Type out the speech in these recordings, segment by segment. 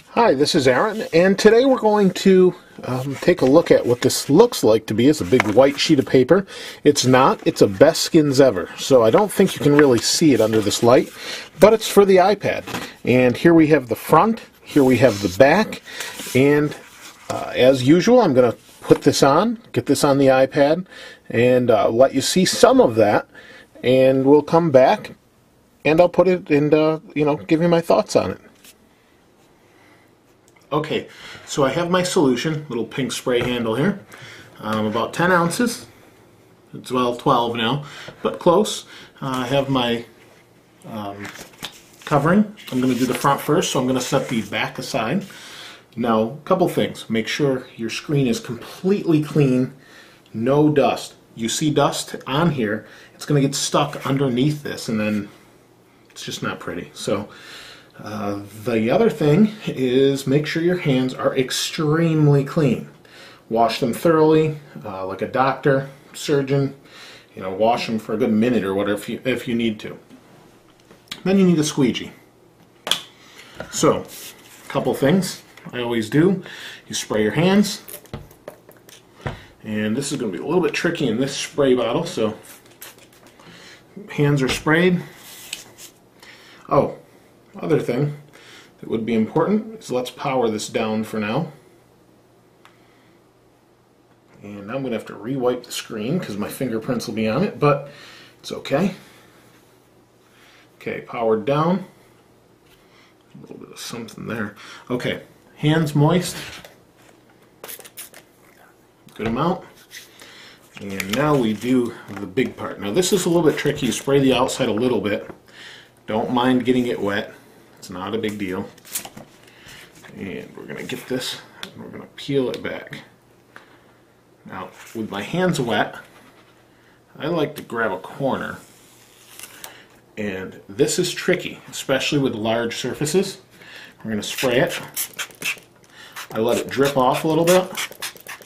Hi, this is Aaron, and today we're going to take a look at what this looks like to be as a big white sheet of paper. It's not. It's a Best Skins Ever, so I don't think you can really see it under this light, but it's for the iPad. And here we have the front, here we have the back, and as usual, I'm going to put this on, get this on the iPad, and let you see some of that, and we'll come back, and I'll put it and give you my thoughts on it. Okay, so I have my solution, little pink spray handle here, about 10 ounces. It's well 12 now, but close. I have my covering. I'm going to do the front first, so I'm going to set the back aside. Now, a couple things. Make sure your screen is completely clean, no dust. You see dust on here, it's going to get stuck underneath this, and then it's just not pretty. So the other thing is make sure your hands are extremely clean. Wash them thoroughly, like a doctor, surgeon. Wash them for a good minute or whatever if you need to. Then you need a squeegee. So, a couple things I always do. You spray your hands, and this is going to be a little bit tricky in this spray bottle. So, hands are sprayed. Oh. Other thing that would be important is let's power this down for now. And I'm going to have to re-wipe the screen because my fingerprints will be on it, but it's okay. Okay, powered down. A little bit of something there. Okay, hands moist. Good amount. And now we do the big part. Now this is a little bit tricky. You spray the outside a little bit. Don't mind getting it wet. It's not a big deal. And we're going to get this, and we're going to peel it back. Now, with my hands wet, I like to grab a corner. And this is tricky, especially with large surfaces. We're going to spray it. I let it drip off a little bit.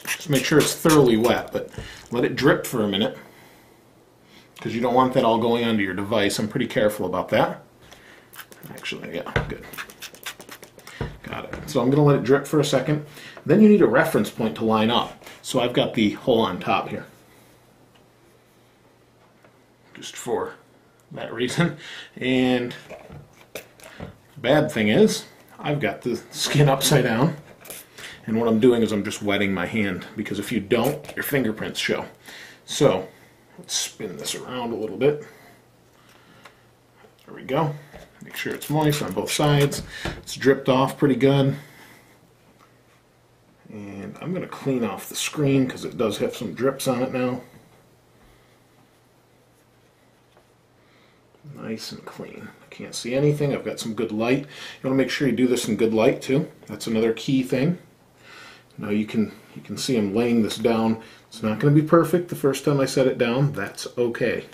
Just make sure it's thoroughly wet, but let it drip for a minute, because you don't want that all going onto your device. I'm pretty careful about that. Actually, yeah, good. Got it. So I'm going to let it drip for a second. Then you need a reference point to line up. So I've got the hole on top here. Just for that reason. And bad thing is, I've got the skin upside down. And what I'm doing is I'm just wetting my hand, because if you don't, your fingerprints show. So let's spin this around a little bit. There we go. Make sure it's moist on both sides. It's dripped off pretty good. And I'm going to clean off the screen because it does have some drips on it now. Nice and clean. I can't see anything. I've got some good light. You want to make sure you do this in good light too. That's another key thing. Now you can see I'm laying this down. It's not going to be perfect the first time I set it down. That's okay.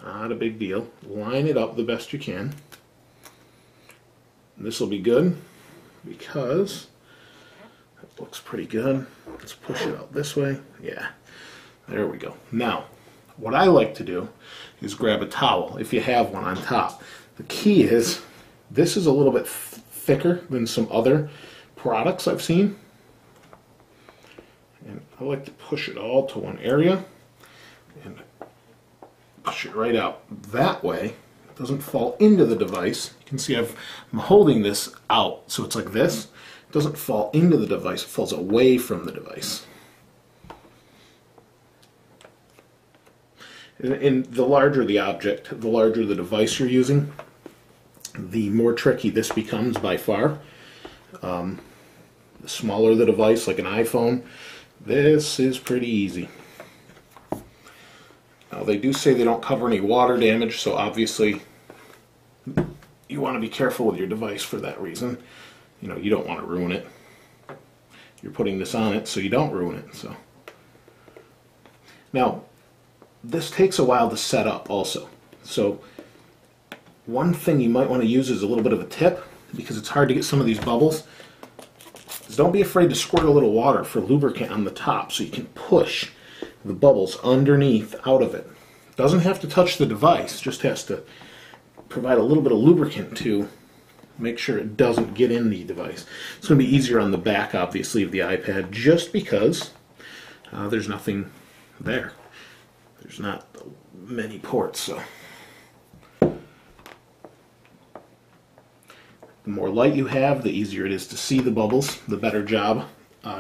Not a big deal. Line it up the best you can. This will be good because it looks pretty good. Let's push it out this way. Yeah, there we go. Now, what I like to do is grab a towel, if you have one, on top. The key is, this is a little bit thicker than some other products I've seen. And I like to push it all to one area and push it right out. That way it doesn't fall into the device. You can see I'm holding this out, so it's like this. It doesn't fall into the device, it falls away from the device. And the larger the object, the larger the device you're using, the more tricky this becomes by far. The smaller the device, like an iPhone, this is pretty easy. Now, they do say they don't cover any water damage, so obviously you want to be careful with your device for that reason. You don't want to ruin it. You're putting this on it so you don't ruin it. So now, this takes a while to set up also. So one thing you might want to use is a little bit of a tip, because it's hard to get some of these bubbles, is don't be afraid to squirt a little water for lubricant on the top so you can push the bubbles underneath out of it. Doesn't have to touch the device, just has to provide a little bit of lubricant to make sure it doesn't get in the device. It's going to be easier on the back, obviously, of the iPad, just because there's nothing there. There's not many ports, so. The more light you have, the easier it is to see the bubbles, the better job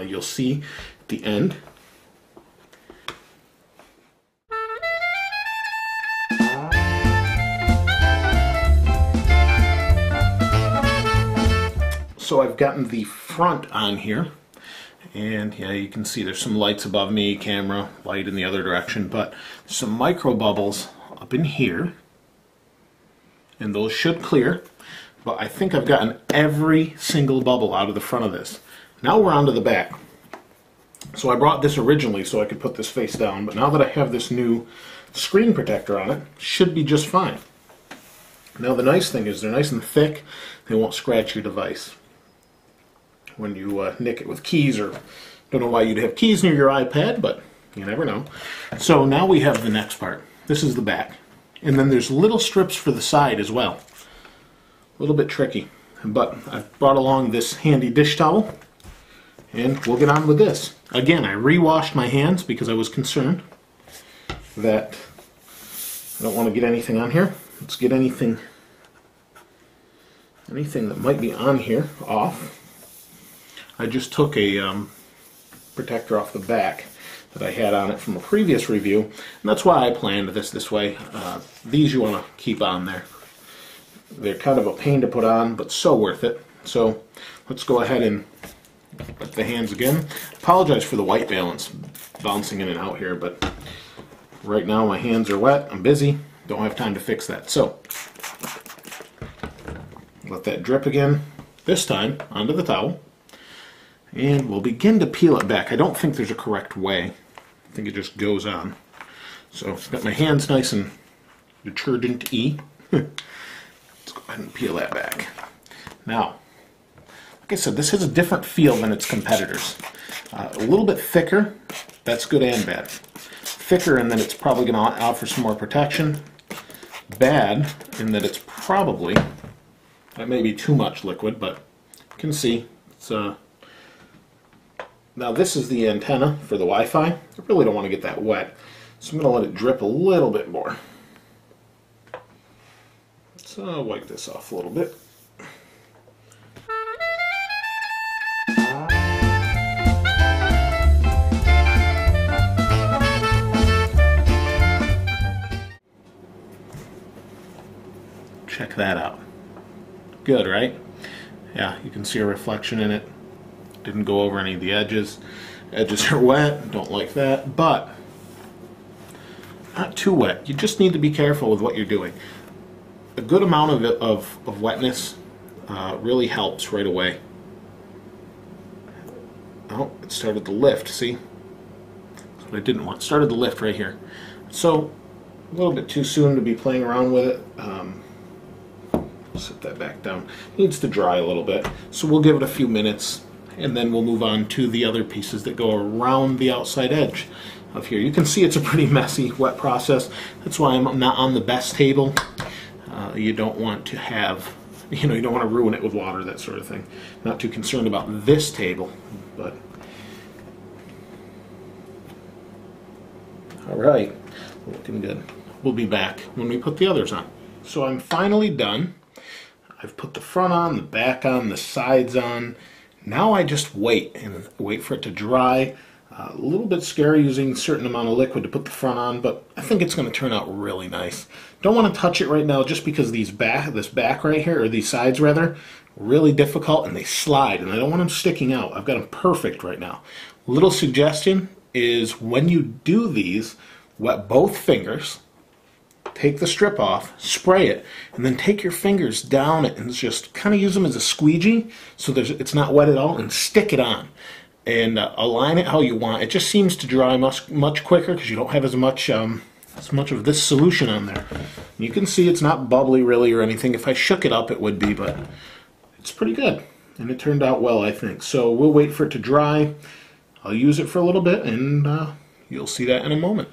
you'll see at the end. So I've gotten the front on here, and yeah, you can see there's some lights above me, camera, light in the other direction, but some micro bubbles up in here, and those should clear, but I think I've gotten every single bubble out of the front of this. Now we're on to the back. So I brought this originally so I could put this face down, but now that I have this new screen protector on it, should be just fine. Now the nice thing is they're nice and thick, they won't scratch your device when you nick it with keys, or don't know why you'd have keys near your iPad, but you never know. So now we have the next part. This is the back. And then there's little strips for the side as well. A little bit tricky. But I've brought along this handy dish towel, and we'll get on with this. Again, I re-washed my hands because I was concerned that I don't want to get anything on here. Let's get anything that might be on here off. I just took a protector off the back that I had on it from a previous review, and that's why I planned this way. These you want to keep on there. They're kind of a pain to put on, but so worth it. So let's go ahead and wet the hands again. Apologize for the white balance bouncing in and out here, but right now my hands are wet. I'm busy. Don't have time to fix that. So let that drip again, this time onto the towel. And we'll begin to peel it back. I don't think there's a correct way. I think it just goes on. So I've got my hands nice and detergent-y. Let's go ahead and peel that back. Now, like I said, this has a different feel than its competitors. A little bit thicker. That's good and bad. Thicker in that it's probably going to offer some more protection. Bad in that it's probably, that may be too much liquid, but you can see it's now this is the antenna for the Wi-Fi. I really don't want to get that wet, so I'm going to let it drip a little bit more. Let's wipe this off a little bit. Check that out. Good, right? Yeah, you can see a reflection in it. Didn't go over any of the edges. Edges are wet, don't like that, but not too wet. You just need to be careful with what you're doing. A good amount of wetness really helps right away. Oh, it started to lift, see? That's what I didn't want. It started to lift right here. So, a little bit too soon to be playing around with it. Set that back down. It needs to dry a little bit. So we'll give it a few minutes, and then we'll move on to the other pieces that go around the outside edge of here. You can see it's a pretty messy, wet process. That's why I'm not on the best table. You don't want to have, you don't want to ruin it with water, that sort of thing. Not too concerned about this table, but all right, looking good. We'll be back when we put the others on. So I'm finally done. I've put the front on, the back on, the sides on. Now I just wait for it to dry. A little bit scary using a certain amount of liquid to put the front on, but I think it's going to turn out really nice. Don't want to touch it right now just because this back right here, or these sides rather, really difficult and they slide, and I don't want them sticking out. I've got them perfect right now. Little suggestion is when you do these, wet both fingers, take the strip off, spray it, and then take your fingers down it and just kind of use them as a squeegee so it's not wet at all, and stick it on. And align it how you want. It just seems to dry much quicker because you don't have as much of this solution on there. You can see it's not bubbly really or anything. If I shook it up it would be, but it's pretty good. And it turned out well, I think. So we'll wait for it to dry. I'll use it for a little bit, and you'll see that in a moment.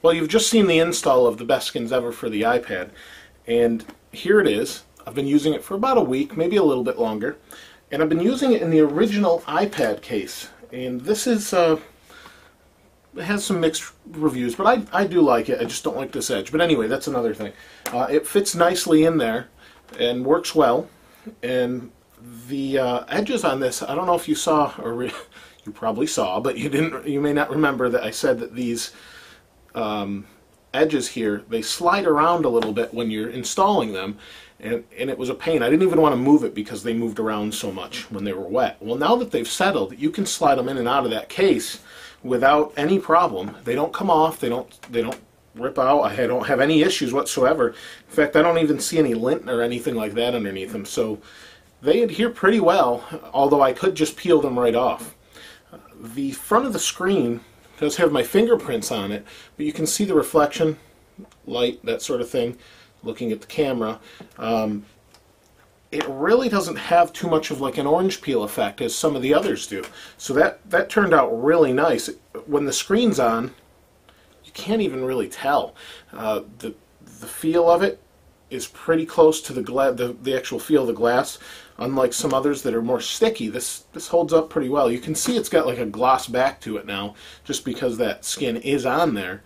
Well, you've just seen the install of the best skins ever for the iPad, and here it is. I've been using it for about a week, maybe a little bit longer, and I've been using it in the original iPad case. And this is it has some mixed reviews, but I do like it. I just don't like this edge. But anyway, that's another thing. It fits nicely in there and works well. And the edges on this, I don't know if you saw, or you probably saw, but you didn't. You may not remember that I said that these edges here, they slide around a little bit when you're installing them, and it was a pain. I didn't even want to move it because they moved around so much when they were wet. Well, now that they've settled, you can slide them in and out of that case without any problem. They don't come off, they don't rip out. I don't have any issues whatsoever. In fact, I don't even see any lint or anything like that underneath them, so they adhere pretty well, although I could just peel them right off. The front of the screen does have my fingerprints on it, but you can see the reflection, light, that sort of thing, looking at the camera. It really doesn't have too much of like an orange peel effect as some of the others do. So that turned out really nice. When the screen's on, you can't even really tell. The feel of it is pretty close to the actual feel of the glass. Unlike some others that are more sticky, this holds up pretty well. You can see it's got like a gloss back to it now, just because that skin is on there.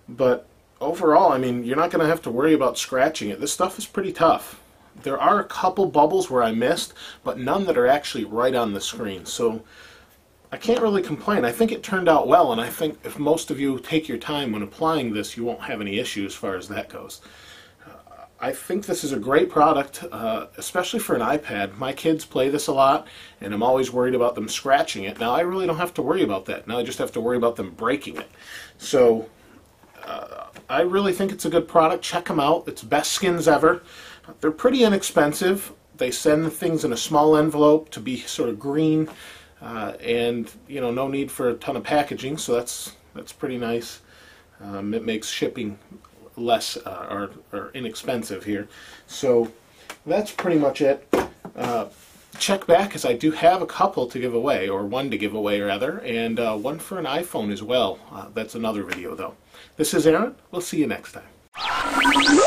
But overall, I mean, you're not going to have to worry about scratching it. This stuff is pretty tough. There are a couple bubbles where I missed, but none that are actually right on the screen. So I can't really complain. I think it turned out well, and I think if most of you take your time when applying this, you won't have any issue as far as that goes. I think this is a great product, especially for an iPad. My kids play this a lot, and I'm always worried about them scratching it. Now, I really don't have to worry about that. Now I just have to worry about them breaking it. So I really think it's a good product. Check them out. It's best skins ever. They're pretty inexpensive. They send things in a small envelope to be sort of green, and you know, no need for a ton of packaging, so that's pretty nice. It makes shipping less or inexpensive here. So that's pretty much it. Check back, as I do have a couple to give away, or one to give away rather, and one for an iPhone as well. That's another video though. This is Aaron. We'll see you next time.